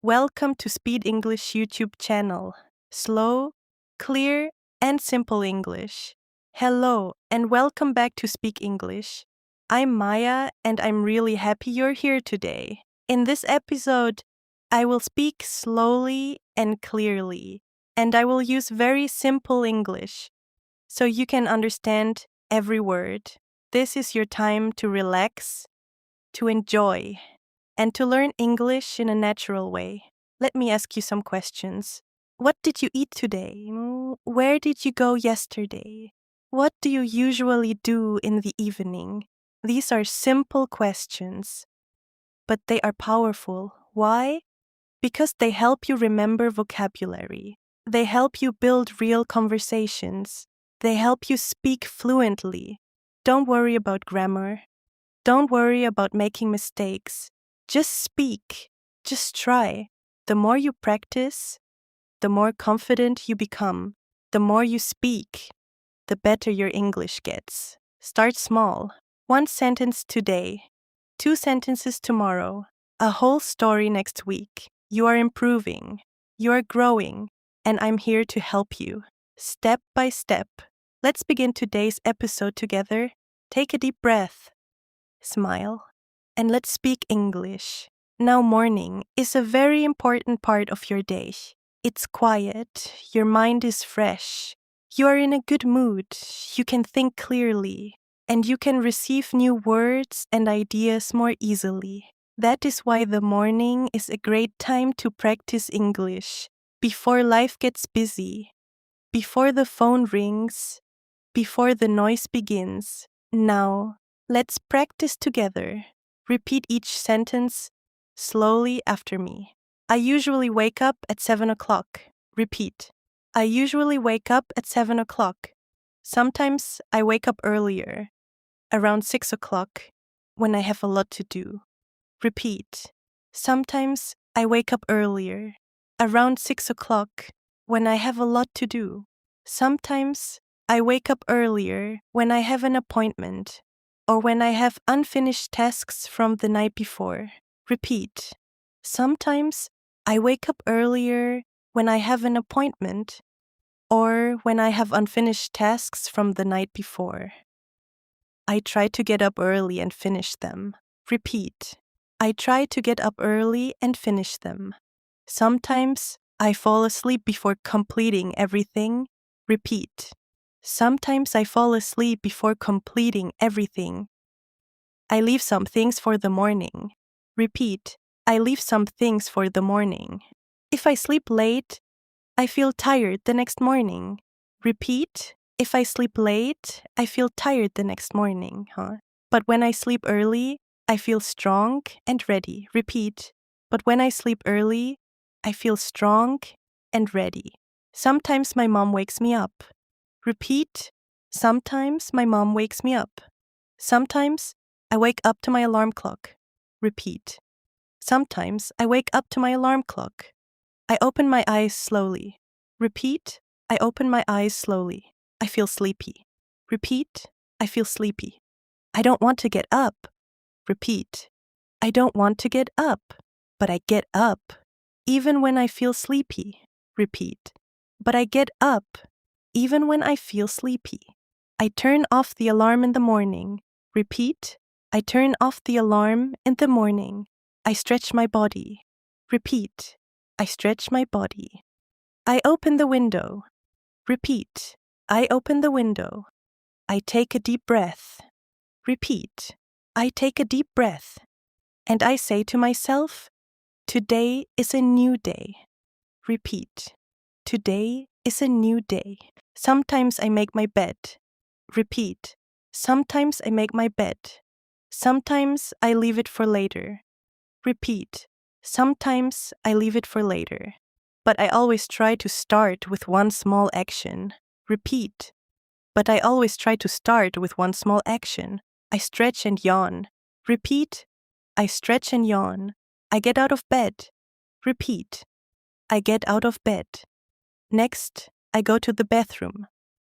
Welcome to Speed English YouTube channel. Slow, clear, and simple English. Hello, and welcome back to Speak English. I'm Maya, and I'm really happy you're here today. In this episode, I will speak slowly and clearly, and I will use very simple English so you can understand every word. This is your time to relax, to enjoy, and to learn English in a natural way. Let me ask you some questions. What did you eat today? Where did you go yesterday? What do you usually do in the evening? These are simple questions, but they are powerful. Why? Because they help you remember vocabulary. They help you build real conversations. They help you speak fluently. Don't worry about grammar. Don't worry about making mistakes. Just speak. Just try. The more you practice, the more confident you become. The more you speak, the better your English gets. Start small. 1 sentence today, 2 sentences tomorrow, a whole story next week. You are improving. You are growing. And I'm here to help you, step by step. Let's begin today's episode together. Take a deep breath. Smile, and let's speak English. Now, morning is a very important part of your day. It's quiet, your mind is fresh, you are in a good mood, you can think clearly, and you can receive new words and ideas more easily. That is why the morning is a great time to practice English, before life gets busy, before the phone rings, before the noise begins. Now, let's practice together. Repeat each sentence slowly after me. I usually wake up at 7 o'clock. Repeat. I usually wake up at 7 o'clock. Sometimes I wake up earlier, around 6 o'clock, when I have a lot to do. Repeat. Sometimes I wake up earlier, around 6 o'clock, when I have a lot to do. Sometimes I wake up earlier when I have an appointment or when I have unfinished tasks from the night before. Repeat. Sometimes I wake up earlier when I have an appointment or when I have unfinished tasks from the night before. I try to get up early and finish them. Repeat. I try to get up early and finish them. Sometimes I fall asleep before completing everything. Repeat. Sometimes I fall asleep before completing everything. I leave some things for the morning. Repeat. I leave some things for the morning. If I sleep late, I feel tired the next morning. Repeat. If I sleep late, I feel tired the next morning, But when I sleep early, I feel strong and ready. Repeat. But when I sleep early, I feel strong and ready. Sometimes my mom wakes me up. Repeat. Sometimes my mom wakes me up. Sometimes I wake up to my alarm clock. Repeat. Sometimes I wake up to my alarm clock. I open my eyes slowly. Repeat. I open my eyes slowly. I feel sleepy. Repeat. I feel sleepy. I don't want to get up. Repeat. I don't want to get up, but I get up. Even when I feel sleepy. Repeat. But I get up. Even when I feel sleepy. I turn off the alarm in the morning. Repeat. I turn off the alarm in the morning. I stretch my body. Repeat. I stretch my body. I open the window. Repeat. I open the window. I take a deep breath. Repeat. I take a deep breath. And I say to myself, today is a new day. Repeat. Today is a new day. Sometimes I make my bed. Repeat. Sometimes I make my bed. Sometimes I leave it for later. Repeat. Sometimes I leave it for later. But I always try to start with one small action. Repeat. But I always try to start with one small action. I stretch and yawn. Repeat. I stretch and yawn. I get out of bed. Repeat. I get out of bed. Next, I go to the bathroom.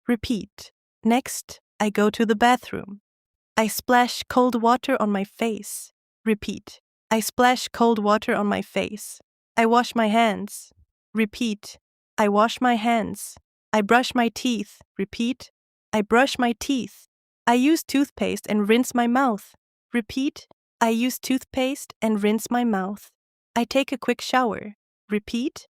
Repeat. Next, I go to the bathroom. I splash cold water on my face. Repeat. I splash cold water on my face. I wash my hands. Repeat. I wash my hands. I brush my teeth. Repeat. I brush my teeth. I use toothpaste and rinse my mouth. Repeat. I use toothpaste and rinse my mouth. I take a quick shower. Repeat.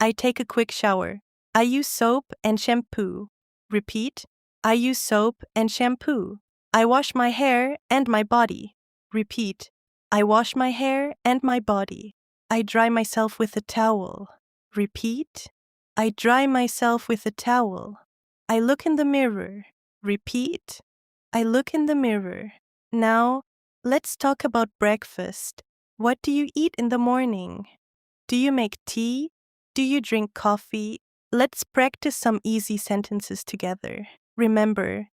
I take a quick shower. I use soap and shampoo. Repeat. I use soap and shampoo. I wash my hair and my body. Repeat. I wash my hair and my body. I dry myself with a towel. Repeat. I dry myself with a towel. I look in the mirror. Repeat. I look in the mirror. Now, let's talk about breakfast. What do you eat in the morning? Do you make tea? Do you drink coffee? Let's practice some easy sentences together. Remember,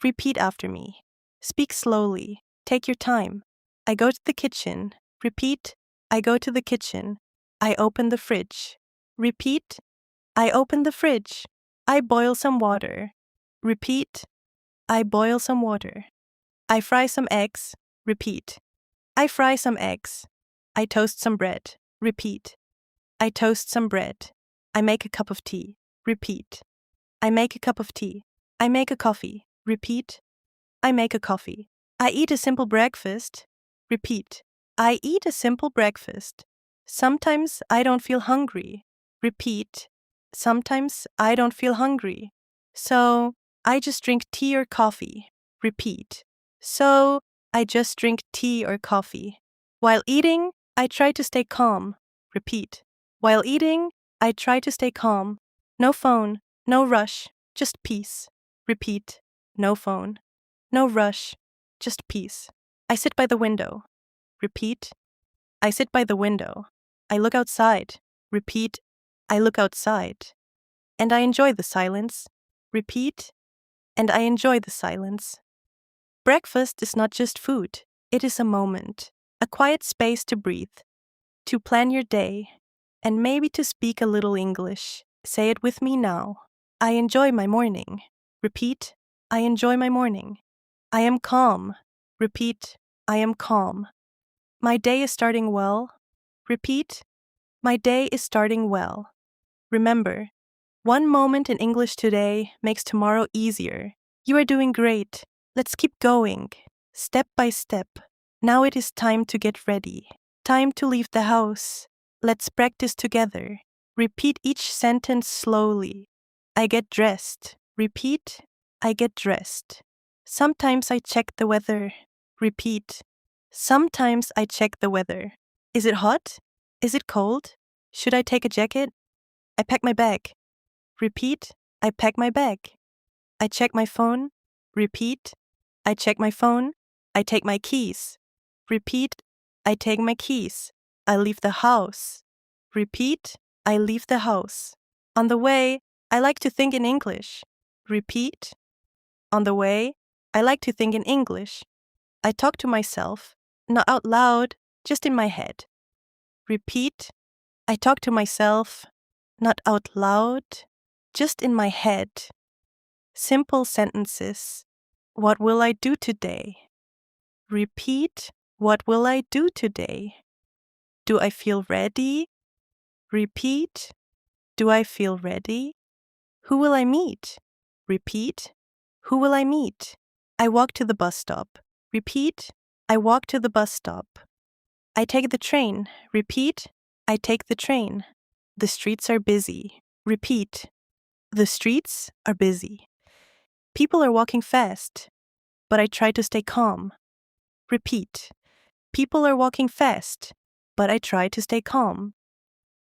repeat after me. Speak slowly. Take your time. I go to the kitchen. Repeat. I go to the kitchen. I open the fridge. Repeat. I open the fridge. I boil some water. Repeat. I boil some water. I fry some eggs. Repeat. I fry some eggs. I toast some bread. Repeat. I toast some bread. I make a cup of tea. Repeat. I make a cup of tea. I make a coffee. Repeat. I make a coffee. I eat a simple breakfast. Repeat. I eat a simple breakfast. Sometimes I don't feel hungry. Repeat. Sometimes I don't feel hungry. So I just drink tea or coffee. Repeat. So I just drink tea or coffee. While eating, I try to stay calm. Repeat. While eating, I try to stay calm. No phone, no rush, just peace. Repeat. No phone, no rush, just peace. I sit by the window. Repeat. I sit by the window. I look outside. Repeat. I look outside. And I enjoy the silence. Repeat. And I enjoy the silence. Breakfast is not just food. It is a moment, a quiet space to breathe, to plan your day, and maybe to speak a little English. Say it with me now. I enjoy my morning. Repeat. I enjoy my morning. I am calm. Repeat. I am calm. My day is starting well. Repeat. My day is starting well. Remember, one moment in English today makes tomorrow easier. You are doing great. Let's keep going, step by step. Now it is time to get ready. Time to leave the house. Let's practice together. Repeat each sentence slowly. I get dressed. Repeat. I get dressed. Sometimes I check the weather. Repeat. Sometimes I check the weather. Is it hot? Is it cold? Should I take a jacket? I pack my bag. Repeat. I pack my bag. I check my phone. Repeat. I check my phone. I take my keys. Repeat. I take my keys. I leave the house. Repeat. I leave the house. On the way, I like to think in English. Repeat. On the way, I like to think in English. I talk to myself, not out loud, just in my head. Repeat. I talk to myself, not out loud, just in my head. Simple sentences. What will I do today? Repeat. What will I do today? Do I feel ready? Repeat. Do I feel ready? Who will I meet? Repeat. Who will I meet? I walk to the bus stop. Repeat. I walk to the bus stop. I take the train. Repeat. I take the train. The streets are busy. Repeat. The streets are busy. People are walking fast, but I try to stay calm. Repeat. People are walking fast, but I try to stay calm.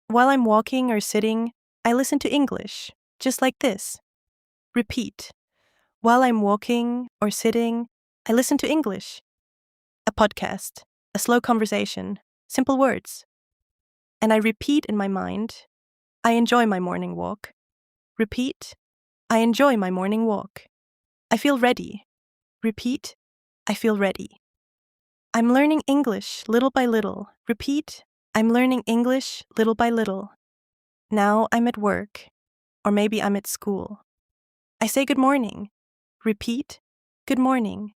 While I'm walking or sitting, I listen to English, just like this. Repeat. While I'm walking or sitting, I listen to English. A podcast, a slow conversation, simple words. And I repeat in my mind, I enjoy my morning walk. Repeat. I enjoy my morning walk. I feel ready. Repeat. I feel ready. I'm learning English little by little. Repeat. I'm learning English little by little. Now I'm at work, or maybe I'm at school. I say good morning. Repeat. Good morning.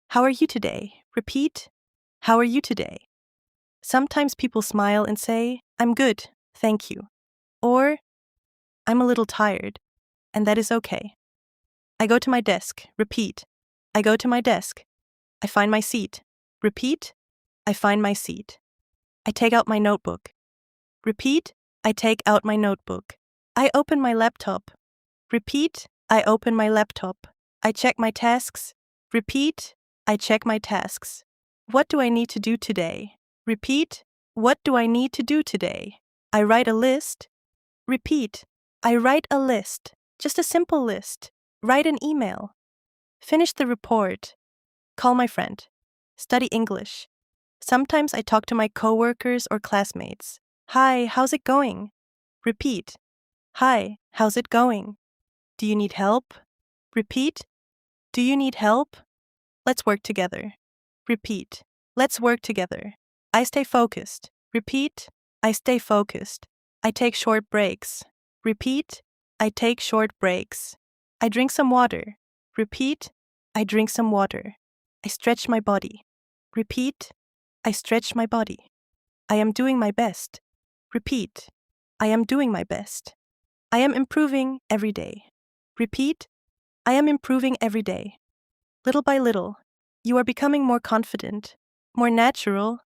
How are you today? Repeat. How are you today? Sometimes people smile and say, I'm good. thank you. Or, I'm a little tired, and that is okay. I go to my desk. Repeat. I go to my desk. I find my seat. Repeat. I find my seat. I take out my notebook. Repeat. I take out my notebook. I open my laptop. Repeat. I open my laptop. I check my tasks. Repeat. I check my tasks. What do I need to do today? Repeat. What do I need to do today? I write a list. Repeat. I write a list. Just a simple list. Write an email. Finish the report. Call my friend. Study English. Sometimes I talk to my coworkers or classmates. Hi, how's it going? Repeat. Hi, how's it going? Do you need help? Repeat. Do you need help? Let's work together. Repeat. Let's work together. I stay focused. Repeat. I stay focused. I take short breaks. Repeat. I take short breaks. I drink some water. Repeat. I drink some water. I stretch my body. Repeat. I stretch my body. I am doing my best. Repeat. I am doing my best. I am improving every day. Repeat. I am improving every day. Little by little, you are becoming more confident, more natural,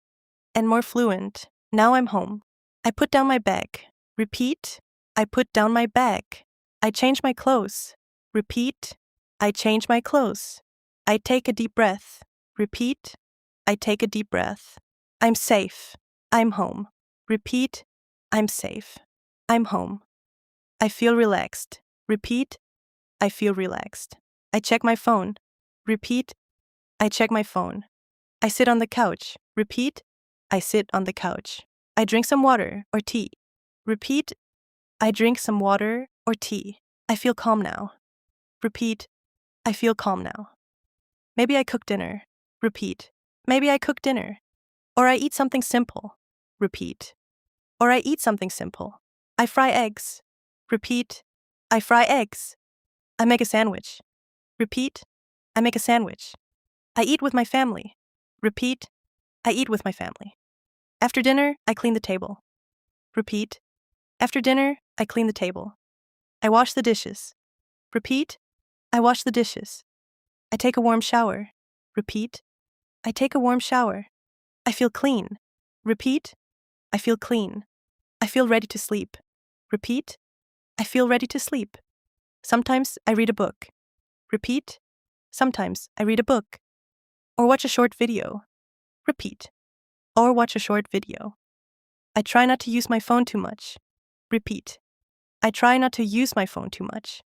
and more fluent. Now I'm home. I put down my bag. Repeat. I put down my bag. I change my clothes. Repeat. I change my clothes. I take a deep breath. Repeat. I take a deep breath. I'm safe. I'm home. Repeat. I'm safe. I'm home. I feel relaxed. Repeat. I feel relaxed. I check my phone. Repeat. I check my phone. I sit on the couch. Repeat. I sit on the couch. I drink some water or tea. Repeat. I drink some water or tea. I feel calm now. Repeat. I feel calm now. Maybe I cook dinner. Repeat. Maybe I cook dinner. Or I eat something simple. Repeat. Or I eat something simple. I fry eggs. Repeat. I fry eggs. I make a sandwich. Repeat. I make a sandwich. I eat with my family. Repeat. I eat with my family. After dinner, I clean the table. Repeat. After dinner, I clean the table. I wash the dishes. Repeat. I wash the dishes. I take a warm shower. Repeat. I take a warm shower. I feel clean. Repeat. I feel clean. I feel ready to sleep. Repeat. I feel ready to sleep. Sometimes I read a book. Repeat. Sometimes I read a book. Or watch a short video. Repeat. Or watch a short video. I try not to use my phone too much. Repeat. I try not to use my phone too much.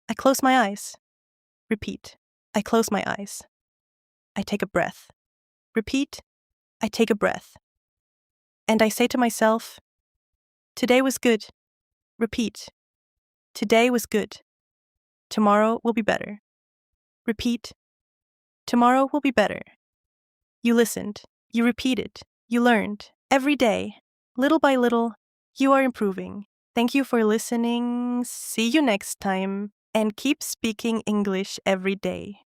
I close my eyes. Repeat. I close my eyes. I take a breath. Repeat. I take a breath. And I say to myself, today was good. Repeat. Today was good. Tomorrow will be better. Repeat. Tomorrow will be better. You listened. You repeated. You learned. Every day, little by little, you are improving. Thank you for listening. See you next time. And keep speaking English every day.